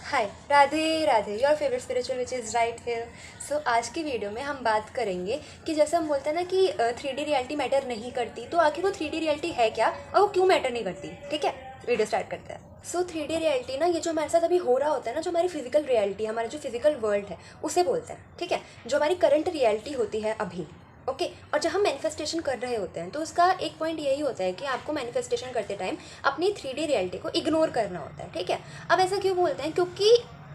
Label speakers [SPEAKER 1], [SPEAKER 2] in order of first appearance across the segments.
[SPEAKER 1] Hi, Radhe Radhe, your favourite spiritual which is right here. So आज की video में हम बात करेंगे कि जैसे हम बोलते हैं ना कि 3D रियलिटी मैटर नहीं करती, तो आखिर वो 3D रियलिटी है क्या और वो क्यों मैटर नहीं करती। ठीक है, वीडियो स्टार्ट करते हैं। सो 3D रियलिटी ना, ये जो हमारे साथ अभी हो रहा होता है ना, जो हमारी फिजिकल रियलिटी, हमारा जो फिजिकल वर्ल्ड है उसे बोलते हैं। ठीक है, जो हमारी करंट रियलिटी होती है अभी। ओके और जब हम मैनिफेस्टेशन कर रहे होते हैं तो उसका एक पॉइंट यही होता है कि आपको मैनिफेस्टेशन करते टाइम अपनी 3D रियलिटी को इग्नोर करना होता है। ठीक है, अब ऐसा क्यों बोलते हैं? क्योंकि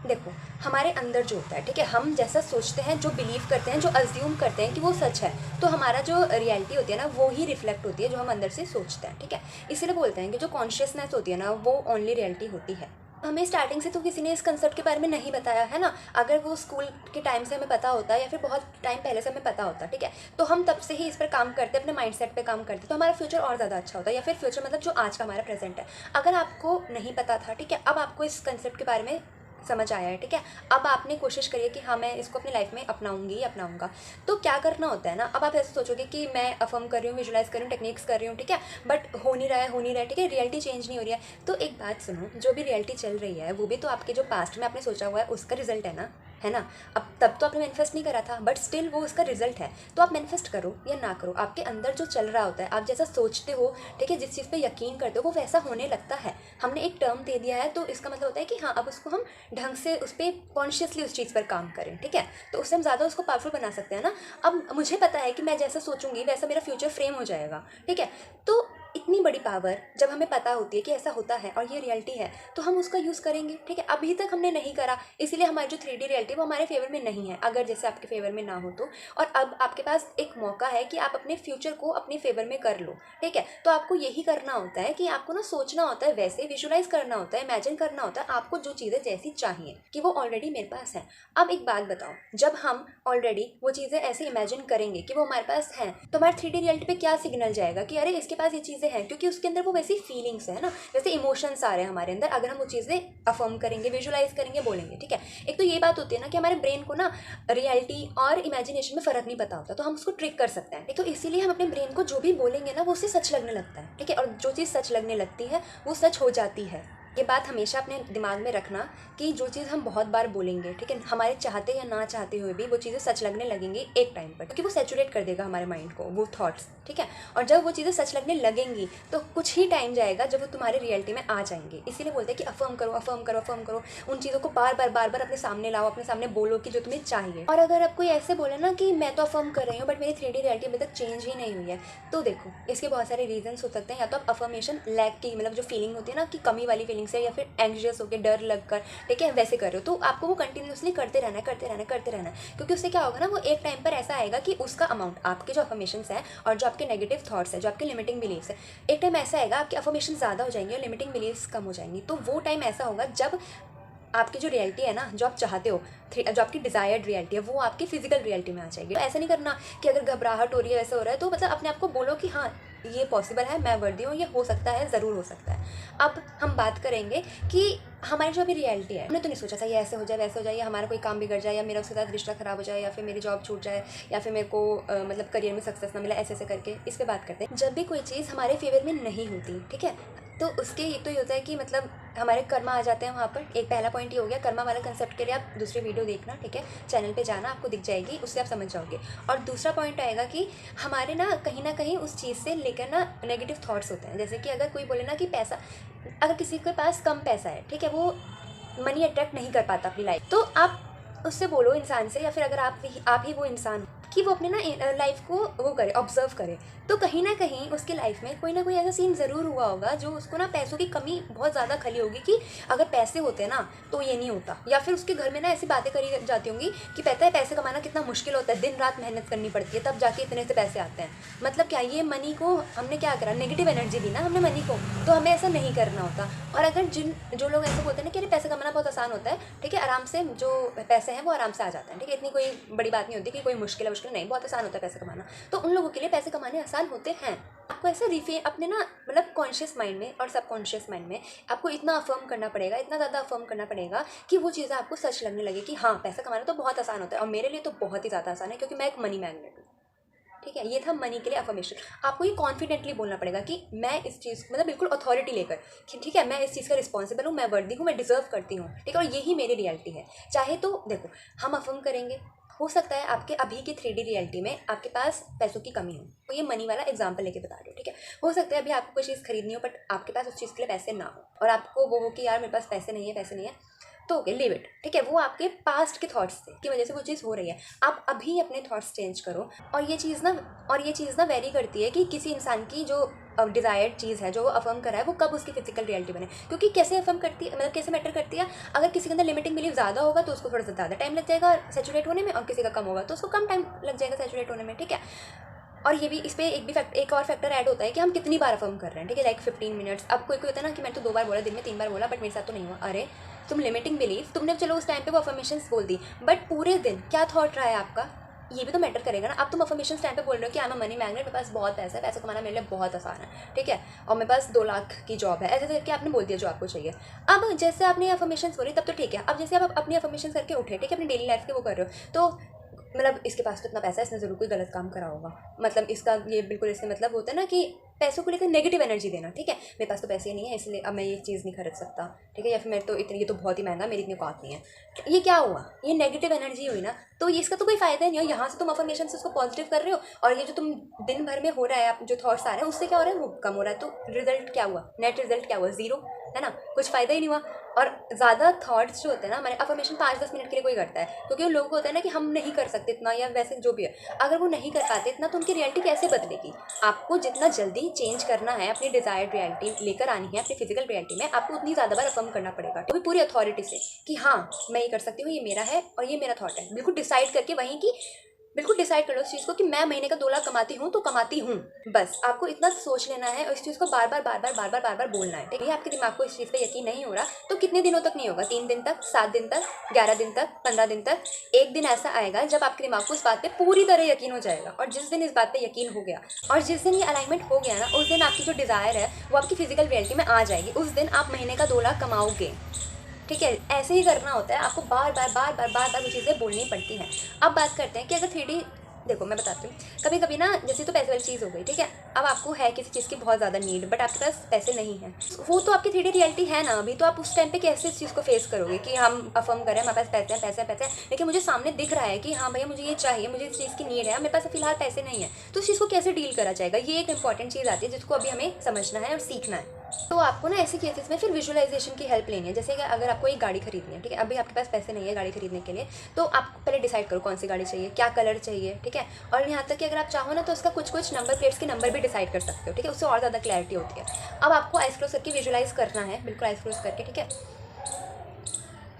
[SPEAKER 1] देखो, हमारे अंदर जो होता है, ठीक है, हम जैसा सोचते हैं, जो बिलीव करते हैं, जो अज्यूम करते हैं कि वो सच है, तो हमारा जो रियलिटी होती है ना, वो ही रिफ्लेक्ट होती है जो हम अंदर से सोचते हैं। ठीक है, इसीलिए बोलते हैं कि जो कॉन्शियसनेस होती है ना, वो ओनली रियलिटी होती है। हमें स्टार्टिंग से तो किसी ने इस कंसेप्ट के बारे में नहीं बताया है ना। अगर वो स्कूल के टाइम से हमें पता होता है या फिर बहुत टाइम पहले से हमें पता होता है, ठीक है, तो हम तब से ही इस पर काम करते, अपने माइंडसेट पे काम करते, तो हमारा फ्यूचर और ज़्यादा अच्छा होता है। या फिर फ्यूचर मतलब जो आज का हमारा प्रेजेंट है। अगर आपको नहीं पता था, ठीक है, अब आपको इस कंसेप्ट के बारे में समझ आया है, ठीक है, अब आपने कोशिश करी है कि हाँ मैं इसको अपनी लाइफ में अपनाऊंगी, अपनाऊंगा। तो क्या करना होता है ना, अब आप ऐसे सोचोगे कि मैं अफर्म कर रही हूँ, विजुलाइज कर रही हूँ, टेक्निक्स कर रही हूँ, ठीक है, बट हो नहीं रहा है, हो नहीं रहा है, ठीक है, रियलिटी चेंज नहीं हो रही है। तो एक बात सुनो, जो भी रियलिटी चल रही है वो भी तो आपके जो पास्ट में आपने सोचा हुआ है उसका रिजल्ट है ना। अब तब तो आपने मैनिफेस्ट नहीं करा था, बट स्टिल वो उसका रिजल्ट है। तो आप मैनिफेस्ट करो या ना करो, आपके अंदर जो चल रहा होता है, आप जैसा सोचते हो, ठीक है, जिस चीज़ पे यकीन करते हो, वो वैसा होने लगता है। हमने एक टर्म दे दिया है तो इसका मतलब होता है कि हाँ अब उसको हम ढंग से उस पर कॉन्शियसली उस चीज़ पर काम करें। ठीक है, तो उससे हम ज़्यादा उसको पावरफुल बना सकते हैं ना। अब मुझे पता है कि मैं जैसा सोचूंगी वैसा मेरा फ्यूचर फ्रेम हो जाएगा। ठीक है, तो इतनी बड़ी पावर जब हमें पता होती है कि ऐसा होता है और ये रियलिटी है, तो हम उसका यूज़ करेंगे। ठीक है, अभी तक हमने नहीं करा, इसीलिए हमारी जो 3D रियलिटी वो हमारे फेवर में नहीं है, अगर जैसे आपके फेवर में ना हो तो। और अब आपके पास एक मौका है कि आप अपने फ्यूचर को अपने फेवर में कर लो। ठीक है, तो आपको यही करना होता है कि आपको ना सोचना होता है, वैसे विजुलाइज करना होता है, इमेजिन करना होता है आपको जो चीज़ें जैसी चाहिए कि वो ऑलरेडी मेरे पास है। अब एक बात बताओ, जब हम ऑलरेडी वो चीज़ें ऐसे इमेजिन करेंगे कि वो हमारे पास हैं, तो हमारे 3D रियलिटी पे क्या सिग्नल जाएगा कि अरे इसके पास ये चीज़ें हैं, क्योंकि उसके अंदर वो वैसी फीलिंग्स है ना, वैसे इमोशंस आ रहे हैं हमारे अंदर, अगर हम वो चीज़ें अफर्म करेंगे, विजुलाइज करेंगे, बोलेंगे। ठीक है, एक तो ये बात होती है ना कि हमारे ब्रेन को ना रियलिटी और इमेजिनेशन में फ़र्क नहीं पता होता, तो हम उसको ट्रिक कर सकते हैं। ठीक, तो इसीलिए हम अपने ब्रेन को जो भी बोलेंगे ना वो उससे सच लगने लगता है। ठीक है, और जो चीज़ सच लगने लगती है वो सच हो जाती है। ये बात हमेशा अपने दिमाग में रखना कि जो चीज़ हम बहुत बार बोलेंगे, ठीक है, हमारे चाहते या ना चाहते हुए भी वो चीज़ें सच लगने लगेंगी एक टाइम पर, क्योंकि वो सेचुरेट कर देगा हमारे माइंड को, वो थॉट्स। ठीक है, और जब वो चीज़ें सच लगने लगेंगी तो कुछ ही टाइम जाएगा जब वो तुम्हारे रियलिटी में आ जाएंगे। इसीलिए बोलते हैं कि अफर्म करो, अफर्म करो, अफर्म करो। उन चीज़ों को बार बार अपने सामने लाओ, अपने सामने बोलो कि जो तुम्हें चाहिए। और अगर आप कोई ऐसे बोले ना कि मैं तो अफर्म कर रही हूँ बट मेरी 3D रियलिटी अभी तक चेंज ही नहीं हुई है, तो देखो इसके बहुत सारे रीजंस हो सकते हैं। या तो आप अफर्मेशन लैक की, मतलब जो फीलिंग होती है ना कि कमी वाली फीलिंग से, या फिर एंग्जियस होकर डर लग कर, ठीक है, वैसे कर रहे हो, तो आपको वो कंटिन्यूसली करते रहना है, करते रहना है, करते रहना है। क्योंकि उससे क्या होगा ना, वो एक टाइम पर ऐसा आएगा कि उसका अमाउंट, आपके जो अफर्मेशंस है और जो आपके नेगेटिव थॉट्स है, जो आपके लिमिटिंग बिलीव्स है, एक टाइम ऐसा आएगा आपकी अफर्मेशन ज़्यादा हो जाएंगी और लिमिटिंग बिलीव्स कम हो जाएंगी। तो वो टाइम ऐसा होगा जब आपकी जो रियलिटी है ना, जो आप चाहते हो, जो आपकी डिजायर्ड रियलिटी है, वो आपकी फिजिकल रियलिटी में आ जाएगी। तो ऐसा नहीं करना कि अगर घबराहट हो रही है, वैसा हो रहा है, तो मतलब अपने आप को बोलो कि हाँ ये पॉसिबल है, मैं वर्दी हूँ, ये हो सकता है, ज़रूर हो सकता है। अब हम बात करेंगे कि हमारी जो अभी रियलिटी है, हमने तो नहीं सोचा था ये ऐसे हो जाए, वैसे हो जाए, या हमारा कोई काम बिगड़ जाए, या मेरा उसके साथ रिश्ता खराब हो जाए, या फिर मेरी जॉब छूट जाए, या फिर मेरे को मतलब करियर में सक्सेस ना मिले, ऐसे ऐसे करके इस पर बात करते हैं। जब भी कोई चीज़ हमारे फेवर में नहीं होती, ठीक है, तो उसके एक तो ये होता है कि मतलब हमारे कर्मा आ जाते हैं वहाँ पर। एक पहला पॉइंट ये हो गया, कर्मा वाला कंसेप्ट के लिए आप दूसरी वीडियो देखना, ठीक है, चैनल पे जाना, आपको दिख जाएगी, उससे आप समझ जाओगे। और दूसरा पॉइंट आएगा कि हमारे ना कहीं उस चीज़ से लेकर ना नेगेटिव थॉट्स होते हैं। जैसे कि अगर कोई बोले ना कि पैसा, अगर किसी के पास कम पैसा है, ठीक है, वो मनी अट्रैक्ट नहीं कर पाता अपनी लाइफ, तो आप उससे बोलो इंसान से, या फिर अगर आप ही वो इंसान हो, कि वो अपने ना लाइफ को वो करे, ऑब्जर्व करे, तो कहीं ना कहीं उसकी लाइफ में कोई ना कोई ऐसा सीन ज़रूर हुआ होगा जो उसको ना पैसों की कमी बहुत ज़्यादा खली होगी कि अगर पैसे होते ना तो ये नहीं होता। या फिर उसके घर में ना ऐसी बातें करी जाती होंगी कि पता है पैसे कमाना कितना मुश्किल होता है, दिन रात मेहनत करनी पड़ती है, तब जाके इतने से पैसे आते हैं। मतलब क्या, ये मनी को हमने क्या करा, नेगेटिव एनर्जी दी ना हमने मनी को, तो हमें ऐसा नहीं करना होता। और अगर जो लोग ऐसे बोलते हैं ना कि अरे पैसे कमाना बहुत आसान होता है, ठीक है, आराम से जो पैसे हैं वो आराम से आ जाते हैं, ठीक है, इतनी कोई बड़ी बात नहीं होती कि कोई मुश्किल है, मुश्किल नहीं, बहुत आसान होता है पैसे कमाना, तो उन लोगों के लिए पैसे कमाने आसान होते हैं। आपको ऐसे रिफे अपने ना मतलब कॉन्शियस माइंड में और सबकॉन्शियस माइंड में आपको इतना अफर्म करना पड़ेगा, इतना ज़्यादा अफर्म करना पड़ेगा कि वो चीज़ें आपको सच लगने लगे कि हाँ पैसा कमाना तो बहुत आसान होता है, और मेरे लिए तो बहुत ही ज़्यादा आसान है, क्योंकि मैं एक मनी मैग्नेट हूँ। ठीक है, ये था मनी के लिए अफर्मेशन। आपको ये कॉन्फिडेंटली बोलना पड़ेगा कि मैं इस चीज़ मतलब बिल्कुल अथॉरिटी लेकर कि ठीक है मैं इस चीज़ का रिस्पॉन्सिबल हूँ, मैं वर्दी हूँ, मैं डिजर्व करती हूँ, ठीक है, और यही मेरी रियलिटी है। चाहे तो देखो हम अफर्म करेंगे, हो सकता है आपके अभी की 3D रियलिटी में आपके पास पैसों की कमी हो, तो ये मनी वाला एग्जांपल लेके बता रही हूँ, ठीक है। हो सकता है अभी आपको कोई चीज़ खरीदनी हो बट आपके पास उस चीज़ के लिए पैसे ना हो और आपको वो हो कि यार मेरे पास पैसे नहीं है, पैसे नहीं है, तो ओके लिव इट, ठीक है। वो आपके पास्ट के थॉट्स थे की वजह से वो चीज़ हो रही है। आप अभी अपने थॉट्स चेंज करो। और ये चीज़ ना वेरी करती है कि किसी इंसान की जो डिज़ायर्ड चीज़ है जो वो अफर्म करा है वो कब उसकी फिजिकल रियलिटी बने। क्योंकि कैसे अफर्म करती है मतलब कैसे मैटर करती है, अगर किसी के अंदर लिमिटिंग बिलीफ ज़्यादा होगा तो उसको थोड़ा सा ज़्यादा टाइम लग जाएगा सेचुरेट होने में, और किसी का कम होगा तो उसको कम टाइम लग जाएगा सेचुरेट होने में, ठीक है। और ये भी इस पर एक और फैक्टर ऐड होता है कि हम कितनी बार अफर्म कर रहे हैं, ठीक है। Like 15 minutes. अब कोई होता है ना कि मैं तो 2 बार बोला, दिन में 3 बार बोला, बट मेरे साथ तो नहीं हुआ। अरे तुम लिमिटिंग बिलीफ, तुमने चलो उस टाइम पे वो अफर्मेशंस बोल दी, बट पूरे दिन क्या थॉट रहा है आपका, ये भी तो मैटर करेगा ना। अब तुम अफर्मेशंस टाइम पे बोल रहे हो कि I am a money magnet, मेरे पास बहुत पैसा है, पैसा कमाना मेरे लिए बहुत आसान है, ठीक है, और मेरे पास 2 लाख की जॉब है, ऐसे करके आपने बोल दिया जो आपको चाहिए। अब जैसे आपने अफर्मेशंस बोली तब तो ठीक है। अब जैसे आप अपनी अफर्मेशंस करके उठे, ठीक है, अपनी डेली लाइफ के वो कर रहे हो, तो मतलब इसके पास तो इतना पैसा है, इसने ज़रूर कोई गलत काम करा होगा, मतलब इसका ये बिल्कुल इससे मतलब होता है ना कि पैसों को लेकर नेगेटिव एनर्जी देना, ठीक है। मेरे पास तो पैसे ही नहीं है इसलिए अब मैं ये चीज़ नहीं खरीद सकता, ठीक है, या फिर मेरे तो इतनी, ये तो बहुत ही महंगा, मेरी इतनी औकात नहीं है। ये क्या हुआ, ये नेगेटिव एनर्जी हुई ना, तो ये इसका तो कोई फ़ायदा नहीं हो। यहाँ से तुम अफर्मेशन से उसको पॉजिटिव कर रहे हो, और ये जो तुम दिन भर में हो रहा है, आप जो थॉट्स आ रहे हैं उससे क्या हो रहा है, वो कम हो रहा है। तो रिजल्ट क्या हुआ, नेट रिजल्ट क्या हुआ, 0, है ना, कुछ फ़ायदा ही नहीं हुआ। और ज़्यादा थॉट्स जो होते हैं ना हमारे, अफर्मेशन 5-10 मिनट के लिए कोई करता है, क्योंकि उन लोगों को होता है ना कि हम नहीं कर सकते इतना, या वैसे जो भी है, अगर वो नहीं कर पाते इतना तो उनकी रियलिटी कैसे बदलेगी। आपको जितना जल्दी चेंज करना है, अपनी डिज़ायर्ड रियलिटी लेकर आनी है अपनी फिजिकल रियलिटी में, आपको उतनी ज़्यादा बार अफर्म करना पड़ेगा, तो भी पूरी अथॉरिटी से कि हाँ मैं ये कर सकती हूँ, ये मेरा है और ये मेरा थॉट है। बिल्कुल डिसाइड करके वहीं की बिल्कुल डिसाइड कर लो उस चीज़ को कि मैं महीने का 2 लाख कमाती हूँ तो कमाती हूँ, बस आपको इतना सोच लेना है और इस चीज़ को बार बार बोलना है, ठीक है। आपके दिमाग को इस चीज़ पे यकीन नहीं हो रहा तो कितने दिनों तक नहीं होगा, 3 दिन तक, 7 दिन तक, 11 दिन तक, 15 दिन तक, एक दिन ऐसा आएगा जब आपके दिमाग को इस बात पे पूरी तरह यकीन हो जाएगा। और जिस दिन इस बात पे यकीन हो गया और जिस दिन ये अलाइनमेंट हो गया ना, उस दिन आपकी जो डिज़ायर है वो आपकी फिजिकल रियलिटी में आ जाएगी। उस दिन आप महीने का 2 लाख कमाओगे, ठीक है। ऐसे ही करना होता है, आपको बार बार वो चीज़ें बोलनी पड़ती हैं। अब बात करते हैं कि अगर 3D, देखो मैं बताती हूँ, कभी कभी ना जैसे तो पैसे वाली चीज़ हो गई, ठीक है। अब आपको है किसी चीज़ की बहुत ज़्यादा नीड, बट आपके पास पैसे नहीं है, वो तो आपकी 3D रियलिटी है ना अभी, तो आप उस टाइम पे कैसे इस चीज़ को फेस करोगे कि हम अफर्म करें हमारे पास पैसे हैं, पैसे हैं, लेकिन मुझे सामने दिख रहा है कि हाँ भैया मुझे ये चाहिए, मुझे इस चीज़ की नीड है, मेरे पास फिलहाल पैसे नहीं है, तो उस चीज़ को कैसे डील करा जाएगा। ये एक इंपॉर्टेंट चीज़ आती है जिसको अभी हमें समझना है और सीखना है। तो आपको ना ऐसे केसेस में फिर विजुअलाइजेशन की हेल्प लेनी है। जैसे कि अगर आपको एक गाड़ी खरीदनी है, ठीक है, अभी आपके पास पैसे नहीं है गाड़ी खरीदने के लिए, तो आप पहले डिसाइड करो कौन सी गाड़ी चाहिए, क्या कलर चाहिए, ठीक है। और यहाँ तक कि अगर आप चाहो ना तो उसका कुछ नंबर प्लेट्स के नंबर भी डिसाइड कर सकते हो, ठीक है, उससे और ज़्यादा क्लैरिटी होती है। अब आपको आइस क्लोज करके विजुअलाइज करना है, बिल्कुल आइस क्लोज करके, ठीक है,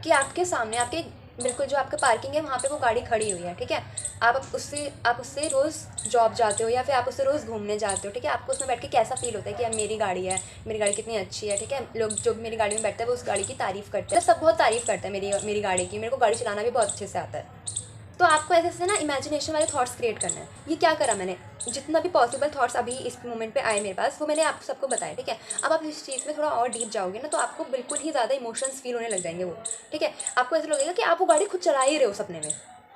[SPEAKER 1] कि आपके सामने आपके बिल्कुल जो आपका पार्किंग है वहाँ पे वो गाड़ी खड़ी हुई है, ठीक है। आप उससे रोज़ जॉब जाते हो या फिर आप उससे रोज़ घूमने जाते हो, ठीक है। आपको उसमें बैठ के कैसा फील होता है कि यार मेरी गाड़ी है, मेरी गाड़ी कितनी अच्छी है, ठीक है। लोग जो मेरी गाड़ी में बैठते हैं वो उस गाड़ी की तारीफ़ करते हैं, सब बहुत तारीफ़ करते हैं मेरी गाड़ी की, मेरे को गाड़ी चलाना भी बहुत अच्छे से आता है। तो आपको ऐसे ना इमेजिनेशन वाले थॉट्स क्रिएट करना है। ये क्या करा मैंने, जितना भी पॉसिबल थॉट्स अभी इस मोमेंट पे आए मेरे पास वो मैंने आप सबको बताया, ठीक है। अब आप इस चीज़ में थोड़ा और डीप जाओगे ना तो आपको बिल्कुल ही ज़्यादा इमोशंस फील होने लग जाएंगे वो, ठीक है। आपको ऐसा लगेगा कि आप वो गाड़ी खुद चला ही रहे हो सपने में,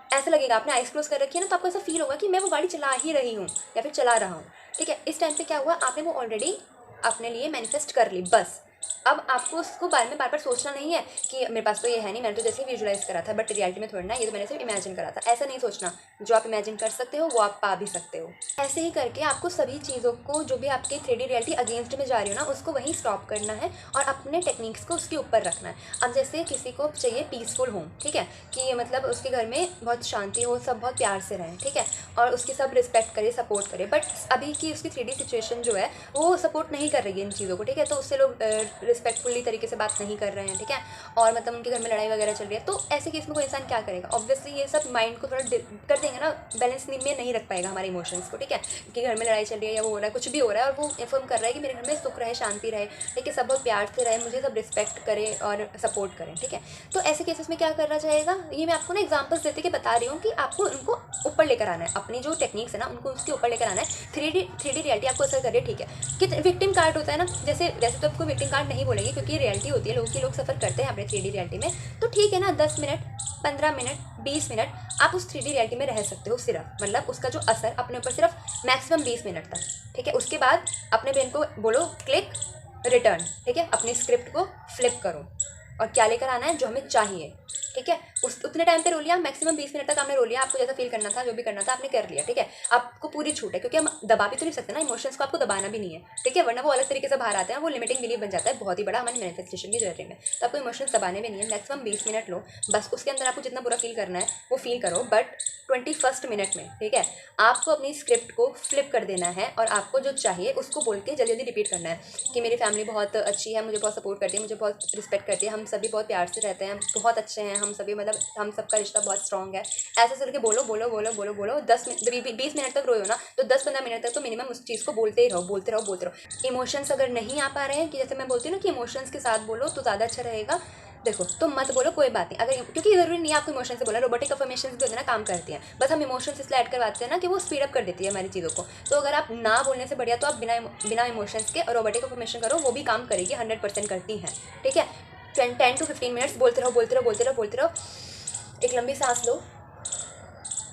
[SPEAKER 1] ऐसा लगेगा। आपने आइस क्लोज कर रखी है ना तो आपको ऐसा फील होगा कि मैं वो गाड़ी चला ही रही हूँ या फिर चला रहा हूँ, ठीक है। इस टाइम पे क्या हुआ, आपने वो ऑलरेडी अपने लिए मैनिफेस्ट कर ली, बस। अब आपको उसको बारे में बार बार सोचना नहीं है कि मेरे पास तो ये है नहीं, मैंने तो जैसे विजुअलाइज करा था, बट रियलिटी में थोड़ी ना, ये तो मैंने सिर्फ इमेजिन करा था, ऐसा नहीं सोचना। जो आप इमेजिन कर सकते हो वो आप पा भी सकते हो। ऐसे ही करके आपको सभी चीज़ों को जो भी आपके 3D रियलिटी अगेंस्ट में जा रही हो ना उसको वहीं स्टॉप करना है और अपने टेक्निक्स को उसके ऊपर रखना है। अब जैसे किसी को चाहिए पीसफुल होम, ठीक है, कि मतलब उसके घर में बहुत शांति हो, सब बहुत प्यार से रहें, ठीक है, और उसकी सब रिस्पेक्ट करे, सपोर्ट करे, बट अभी की उसकी 3D सिचुएशन जो है वो सपोर्ट नहीं कर रही है इन चीज़ों को, ठीक है। तो उससे लोग रिस्पेक्टफुली तरीके से बात नहीं कर रहे हैं, ठीक है, और मतलब उनके घर में लड़ाई वगैरह चल रही है, तो ऐसे केस में कोई इंसान क्या करेगा। ऑब्वियसली ये सब माइंड को थोड़ा कर देंगे ना, बैलेंस में नहीं रख पाएगा हमारे इमोशंस को, ठीक है, कि घर में लड़ाई चल रही है या वो हो रहा है, कुछ भी हो रहा है, और वो इन्फॉर्म कर रहा है कि मेरे घर में सुख रहे, शांति रहे, ठीक है, सब बहुत प्यार से रहे, मुझे सब रिस्पेक्ट करे और सपोर्ट करें, ठीक है। तो ऐसे केसेस में क्या करना चाहिएगा, ये मैं आपको ना एग्जाम्पल्स देते के बता रही हूँ कि आपको उनको ऊपर लेकर आना है, अपनी जो टेक्निक्स है ना उनको उसके ऊपर लेकर आना है। 3D रियलिटी आपको असर करिए, ठीक है। कि विक्टिम कार्ड होता है ना, जैसे वैसे तो आपको विक्टिम कार्ड नहीं बोलेंगे क्योंकि ये रियलिटी होती है, लोग सफ़र करते हैं अपने 3D रियलिटी में, तो ठीक है ना, 10 मिनट, 15 मिनट, 20 मिनट आप उस 3D रियलिटी में रह सकते हो सिर्फ, मतलब उसका जो असर अपने ऊपर सिर्फ मैक्सिमम 20 मिनट तक, ठीक है। उसके बाद अपने ब्रेन को बोलो क्लिक रिटर्न, ठीक है। अपनी स्क्रिप्ट को फ्लिप करो और क्या लेकर आना है जो हमें चाहिए, ठीक है। उस उतने टाइम पे रो लिया, मैक्सिमम 20 मिनट तक आपने रो लिया, आपको जैसा फील करना था, जो भी करना था आपने कर लिया, ठीक है। आपको पूरी छूट है, क्योंकि हम दबा भी तो नहीं सकते ना इमोशंस को, आपको दबाना भी नहीं है, ठीक है, वरना वो अलग तरीके से बाहर आते हैं, वो लिमिटिंग बिलीफ बन जाता है बहुत ही बड़ा हमारी मैनिफेस्टेशन की जर्नी में। तो आपको इमोशंस दबाने भी नहीं है, मैक्सिमम 20 मिनट लो, बस उसके अंदर आपको जितना बुरा फील करना है वो फील करो, बट 21st मिनट में, ठीक है, आपको अपनी स्क्रिप्ट को फ्लिप कर देना है और आपको जो चाहिए उसको बोल के जल्दी जल्दी रिपीट करना है कि मेरी फैमिली बहुत अच्छी है, मुझे बहुत सपोर्ट करती है, मुझे बहुत रिस्पेक्ट करती है, हम सभी बहुत प्यार से रहते हैं, बहुत अच्छे हैं हम सभी, मतलब हम सबका रिश्ता बहुत स्ट्रॉन्ग है, ऐसे करके बोलो बोलो बोलो बोलो बोलो। 20 मिनट तक रोयो ना, तो 10-15 मिनट तक तो मिनिमम उस चीज़ को बोलते ही रहो, बोलते रहो, बोलते रहो। इमोशंस अगर नहीं आ पा रहे हैं, कि जैसे मैं बोलती हूँ ना कि इमोशंस के साथ बोलो तो ज़्यादा अच्छा रहेगा, देखो तुम मत बोलो कोई बात नहीं, अगर क्योंकि ज़रूरी नहीं है आपको इमोशन से बोला, रोबोटिक अफर्मेशंस भी होते हैं ना, काम करती हैं, बस हम इमोशंस इसलिए ऐड करवाते हैं ना कि वो स्पीड अप कर देती है हमारी चीज़ों को। तो अगर आप ना बोलने से बढ़िया तो आप बिना इमोशंस के रोबोटिक अफर्मेशन करो, वो भी काम करेगी, 100% करती हैं, ठीक है। 10 to 15 मिनट्स बोलते रहो बोलते रहो बोलते रहो बोलते रहो। एक लंबी सांस लो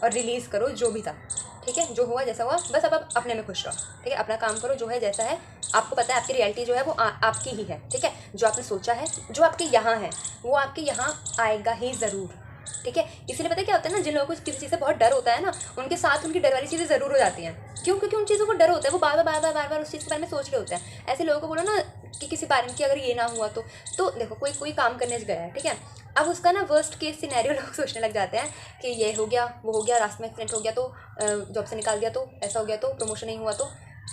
[SPEAKER 1] और रिलीज़ करो जो भी था, ठीक है, जो हुआ जैसा हुआ, बस अब आप अपने में खुश रहो, ठीक है, अपना काम करो, जो है जैसा है, आपको पता है आपकी रियलिटी जो है वो आपकी ही है, ठीक है। जो आपने सोचा है, जो आपके यहाँ है, वो आपके यहाँ आएगा ही ज़रूर, ठीक है। इसलिए पता है क्या होता है ना, जिन लोगों को किसी चीज़ से बहुत डर होता है ना, उनके साथ उनकी डर वाली चीज़ें ज़रूर हो जाती हैं। क्यों? क्योंकि उन चीज़ों को डर होता है, वो बार बार उस चीज़ के बारे में सोच रहे होते हैं। ऐसे लोगों को बोलो ना कि किसी पेरेंट की अगर ये ना हुआ तो देखो कोई काम करने गया है, ठीक है, अब उसका ना वर्स्ट केस सिनेरियो लोग सोचने लग जाते हैं कि ये हो गया, वो हो गया, रास्ते में एक्सीडेंट हो गया तो जॉब से निकाल दिया तो ऐसा हो गया तो प्रमोशन नहीं हुआ तो।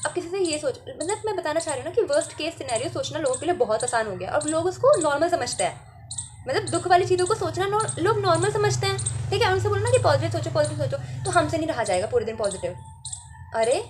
[SPEAKER 1] अब किसी से ये सोच, मतलब मैं बताना चाह रही हूँ ना कि वर्स्ट केस सिनेरियो सोचना लोगों के लिए बहुत आसान हो गया और लोग उसको नॉर्मल समझते हैं, मतलब दुख वाली चीज़ों को सोचना लोग नॉर्मल समझते हैं, ठीक है। उनसे बोलो ना कि पॉजिटिव सोचो, तो हमसे नहीं रहा जाएगा पूरे दिन पॉजिटिव। अरे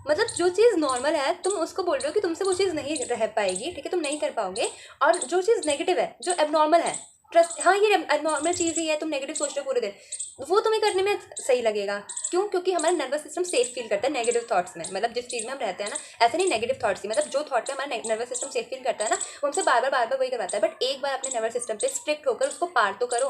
[SPEAKER 1] मतलब जो चीज़ नॉर्मल है तुम उसको बोल रहे हो कि तुमसे वो चीज़ नहीं रह पाएगी, ठीक है, तुम नहीं कर पाओगे। और जो चीज़ नेगेटिव है, जो एबनॉर्मल है, ट्रस्ट, हाँ ये एबनॉर्मल चीज़ ही है, तुम नेगेटिव सोच रहे हो पूरे दिन, वो तुम्हें करने में सही लगेगा। क्यों? क्योंकि हमारा नर्वस सिस्टम सेफ फील करता है नेगेटिव थॉट्स में, मतलब जिस चीज़ में हम रहते हैं ना, ऐसे नहीं नेगेटिव थॉट्स ही, मतलब जो थॉट में हमारा नर्वस सिस्टम सेफ फील करता है ना, वो हमसे बार बार वही करवाता है। बट एक बार अपने नर्वस सिस्टम पे स्ट्रिक्ट होकर उसको पार तो करो,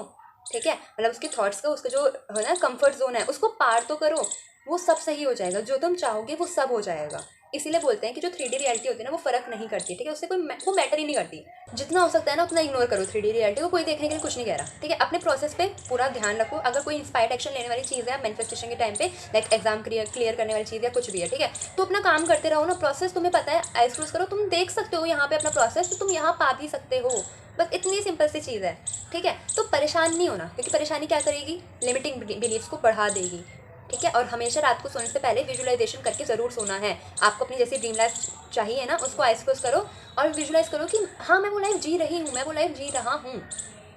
[SPEAKER 1] ठीक है, मतलब उसके थॉट्स का, उसका जो है ना कंफर्ट जोन है, उसको पार तो करो, वो सब सही हो जाएगा, जो तुम चाहोगे वो सब हो जाएगा। इसीलिए बोलते हैं कि जो 3D रियलिटी होती है ना वो फ़र्क नहीं करती, ठीक है, उससे वो मैटर ही नहीं करती। जितना हो सकता है ना उतना इग्नोर करो 3D रियलिटी को, कोई देखने के लिए कुछ नहीं कह रहा, ठीक है। अपने प्रोसेस पे पूरा ध्यान रखो, अगर कोई इंस्पायर्ड एक्शन लेने वाली चीज़ है मैनिफेस्टेशन के टाइम पे, लाइक एग्जाम क्लियर करने वाली चीज़ या कुछ भी है, ठीक है, तो अपना काम करते रहो ना, प्रोसेस तुम्हें पता है, आइज क्लोज करो, तुम देख सकते हो यहाँ पे अपना प्रोसेस, तो तुम यहाँ पा भी सकते हो, बस इतनी सिंपल सी चीज़ है, ठीक है। तो परेशान नहीं होना, क्योंकि परेशानी क्या करेगी, लिमिटिंग बिलीफ्स को बढ़ा देगी, ठीक है। और हमेशा रात को सोने से पहले विजुअलाइजेशन करके ज़रूर सोना है। आपको अपनी जैसी ड्रीम लाइफ चाहिए ना, उसको आइज क्लोज करो और विजुअलाइज करो कि हाँ मैं वो लाइफ जी रही हूँ, मैं वो लाइफ जी रहा हूँ,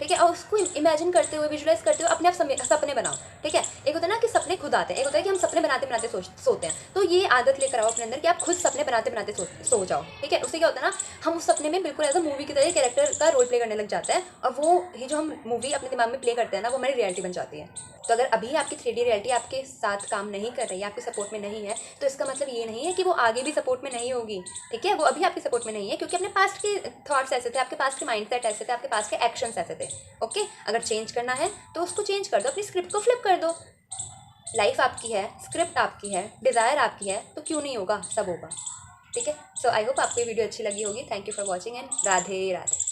[SPEAKER 1] ठीक है। और उसको इमेजिन करते हुए, विजुअलाइज करते हुए अपने आप सपने बनाओ, ठीक है। एक होता है ना कि सपने खुद आते हैं, एक होता है कि हम सपने बनाते बनाते सोते हैं। तो ये आदत लेकर आओ अपने अंदर कि आप खुद सपने बनाते बनाते सो जाओ, ठीक है। उससे क्या होता है ना, हम उस सपने में बिल्कुल एज अ मूवी की तरह कैरेक्टर का रोल प्ले करने लग जाता है, और वो ही जो हम मूवी अपने दिमाग में प्ले करते हैं ना, वो हमारी रियलिटी बन जाती है। तो अगर अभी आपकी 3D रियलिटी आपके साथ काम नहीं कर रही है, आपके सपोर्ट में नहीं है, तो इसका मतलब ये नहीं है कि वो आगे भी सपोर्ट में नहीं होगी, ठीक है। वो अभी आपके सपोर्ट में नहीं है क्योंकि अपने पास्ट के थॉट्स ऐसे थे, आपके पास के माइंडसेट ऐसे थे, आपके पास के एक्शंस ऐसे थे, ओके। अगर चेंज करना है तो उसको चेंज कर दो, अपनी स्क्रिप्ट को फ्लिप कर दो। लाइफ आपकी है, स्क्रिप्ट आपकी है, डिज़ायर आपकी है, तो क्यों नहीं होगा, सब होगा, ठीक है। सो आई होप आपको ये वीडियो अच्छी लगी होगी। Thank you for watching and Radhe Radhe.